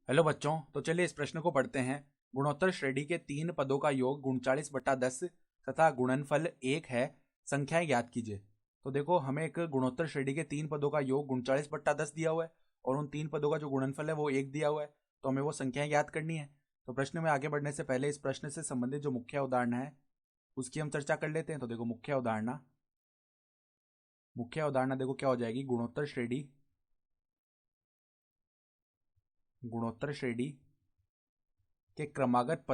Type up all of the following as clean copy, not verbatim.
Hello बच्चों, तो चलिए इस प्रश्न को पढ़ते हैं। गुणोत्तर श्रेणी के तीन पदों का योग 39/10 तथा गुणनफल 1 है। संख्याएं ज्ञात कीजिए। तो देखो, हमें एक गुणोत्तर श्रेणी के तीन पदों का योग 39/10 दिया हुआ है और उन तीन पदों का जो गुणनफल है वो 1 दिया हुआ है। तो हमें वो संख्याएं ज्ञात करनी है। तो प्रश्न में आगे बढ़ने से पहले इस प्रश्न से संबंधित जो मुख्य उदाहरण है उसकी हम चर्चा कर लेते हैं। तो देखो, मुख्य उदाहरण देखो क्या हो जाएगी। गुणोत्तर श्रेणी के क्रमागत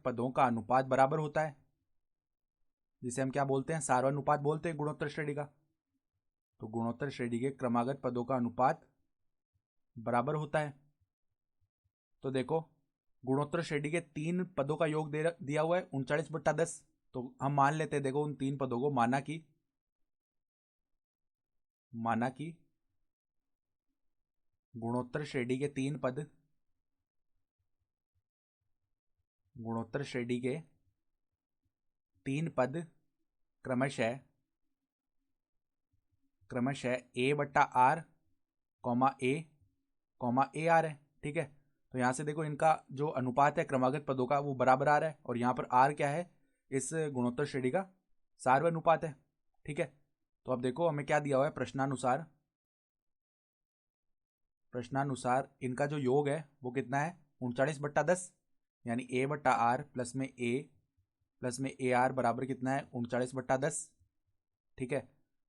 पदों का अनुपात बराबर होता है, जिसे हम क्या बोलते हैं, सार्वनुपात बोलते हैं गुणोत्तर श्रेणी का। तो गुणोत्तर श्रेणी के क्रमागत पदों का अनुपात बराबर होता है। तो देखो, गुणोत्तर श्रेणी के तीन पदों का योग दिया हुआ है 39/10। तो हम मान लेते हैं, देखो, उन तीन पदों को माना कि गुणोत्तर श्रेणी के तीन पद क्रमशः A/R, A/R है। ठीक है। तो यहां से देखो, इनका जो अनुपात है क्रमागत पदों का वो बराबर आ रहा है, और यहाँ पर R क्या है, इस गुणोत्तर श्रेणी का सार्वनुपात है। ठीक है। तो अब देखो, हमें क्या दिया हुआ है, प्रश्नानुसार इनका जो योग है वो कितना है, 39/10, यानी A/R प्लस में AR बराबर कितना है, 39/10। ठीक है।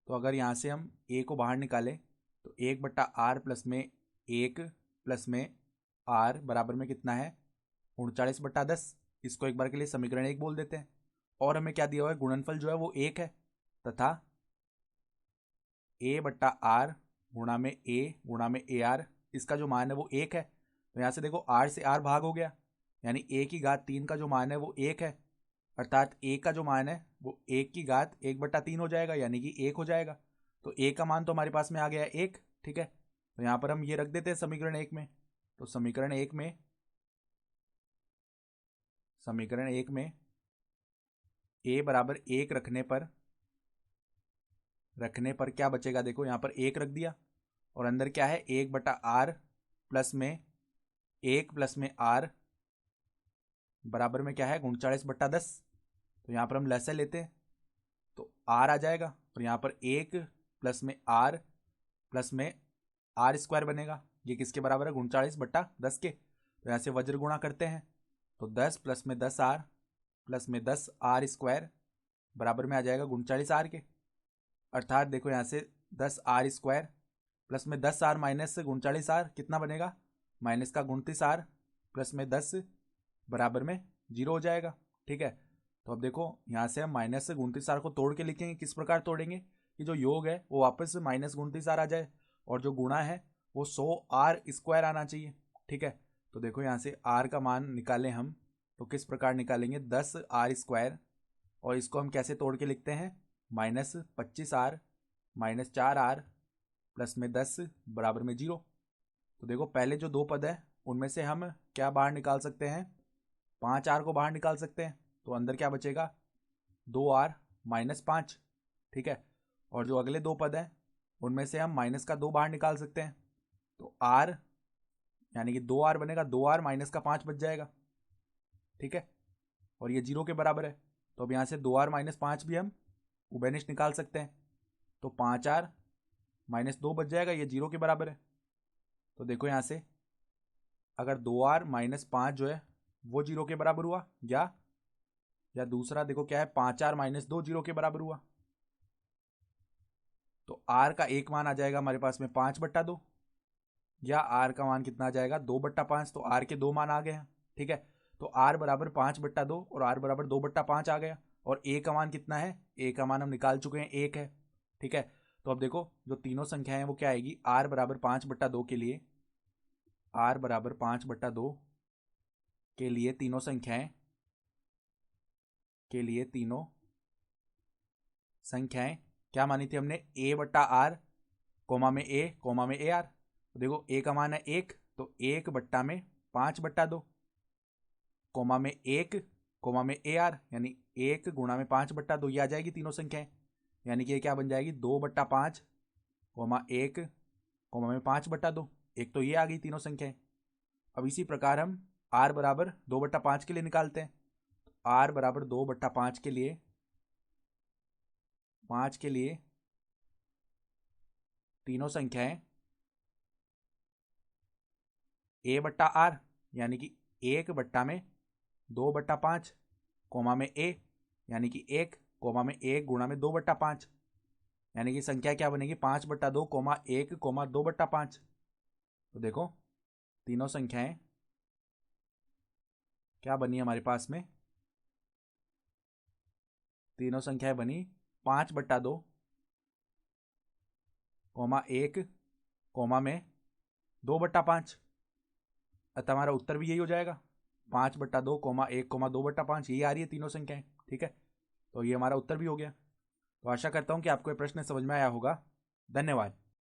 तो अगर यहाँ से हम A को बाहर निकालें तो 1/R प्लस में बराबर में कितना है, 39/10। इसको एक बार के लिए समीकरण 1 बोल देते हैं। और हमें क्या दिया हुआ है, गुणनफल जो है वो 1 है, तथा A/R गुणा में AR, इसका जो मान है वो 1 है। तो यहाँ से देखो, R से R भाग हो गया, यानी A की घात 3 का जो मान है वो 1 है, अर्थात A का जो मान है वो 1/3 हो जाएगा, यानी कि 1 हो जाएगा। तो A का मान तो हमारे पास में आ गया 1। ठीक है। तो यहाँ पर हम ये रख देते हैं समीकरण 1 में। तो समीकरण 1 में A बराबर 1 रखने पर क्या बचेगा, देखो यहाँ पर 1 रख दिया, और अंदर क्या है, 1/R प्लस में R बराबर में क्या है, 39/10। तो यहाँ पर हम लसाअ लेते हैं तो R आ जाएगा, और यहाँ पर 1 प्लस में R बनेगा। ये किसके बराबर है, 39/10 के। तो यहाँ से वज्र गुणा करते हैं तो 10 प्लस में 10R बराबर में आ जाएगा 39R के। अर्थात देखो, यहाँ से 10R² प्लस में 10R माइनस 39R कितना बनेगा, माइनस का 29R प्लस में 10 बराबर में 0 हो जाएगा। ठीक है। तो अब देखो, यहाँ से हम माइनस से 29R को तोड़ के लिखेंगे। किस प्रकार तोड़ेंगे कि जो योग है वो वापस माइनस 29R आ जाए, और जो गुणा है वो 100R² आना चाहिए। ठीक है। तो देखो, यहाँ से R का मान निकालें हम, तो किस प्रकार निकालेंगे, 10R², और इसको हम कैसे तोड़ के लिखते हैं, -25R -4R प्लस में 10 बराबर में 0। तो देखो, पहले जो दो पद है उनमें से हम क्या बाहर निकाल सकते हैं, 5R को बाहर निकाल सकते हैं। तो अंदर क्या बचेगा, 2R -5। ठीक है। और जो अगले दो पद हैं उनमें से हम माइनस का 2 बाहर निकाल सकते हैं। तो R यानी कि 2R बनेगा, 2R माइनस का 5 बच जाएगा। ठीक है। और ये 0 के बराबर है। तो अब यहाँ से 2R -5 भी हम उभयनिष्ठ निकाल सकते हैं। तो 5R -2 बच जाएगा, ये 0 के बराबर है। तो देखो, यहाँ से अगर 2R -5 जो है वो 0 के बराबर हुआ, या दूसरा देखो क्या है, 5R -2 0 के बराबर हुआ, तो R का एक मान आ जाएगा हमारे पास में 5/2, या R का मान कितना आ जाएगा, 2/5। तो R के दो मान आ गए हैं। ठीक है। तो R बराबर 5/2 और R बराबर 2/5 आ गया। और A का मान कितना है, A का मान हम निकाल चुके हैं, 1 है। ठीक है। तो अब देखो, जो तीनों संख्याएं हैं वो क्या आएगी, R बराबर 5/2 के लिए, R बराबर 5/2 के लिए तीनों संख्याएं क्या मानी थी हमने, A/R कोमा में AR। तो देखो, A का मान है 1, तो 1/5/2 कोमा में AR, यानी 1 गुणा में 5/2, ये आ जाएगी तीनों संख्याएं। यानी कि ये क्या बन जाएगी, 2/5 1 कोमा में 5/2। एक तो ये आ गई तीनों संख्याएं। अब इसी प्रकार हम r बराबर 2/5 के लिए निकालते हैं। r बराबर 2/5 के लिए 5 के लिए तीनों संख्याएं a/r यानी कि 1 में 2/5 कोमा में a यानी कि 1 कोमा में 1 गुणा में 2/5 यानी कि संख्या क्या बनेगी 5/2 कोमा 1 कोमा 2/5। तो देखो तीनों संख्याएं क्या बनी हमारे पास में, तीनों संख्याएं बनी 5/2 कोमा 1 कोमा में 2/5। अतः हमारा उत्तर भी यही हो जाएगा 5/2 कोमा 1 कोमा 2/5। यही आ रही है तीनों संख्याएं। ठीक है, तो ये हमारा उत्तर भी हो गया। तो आशा करता हूं कि आपको ये प्रश्न समझ में आया होगा। धन्यवाद।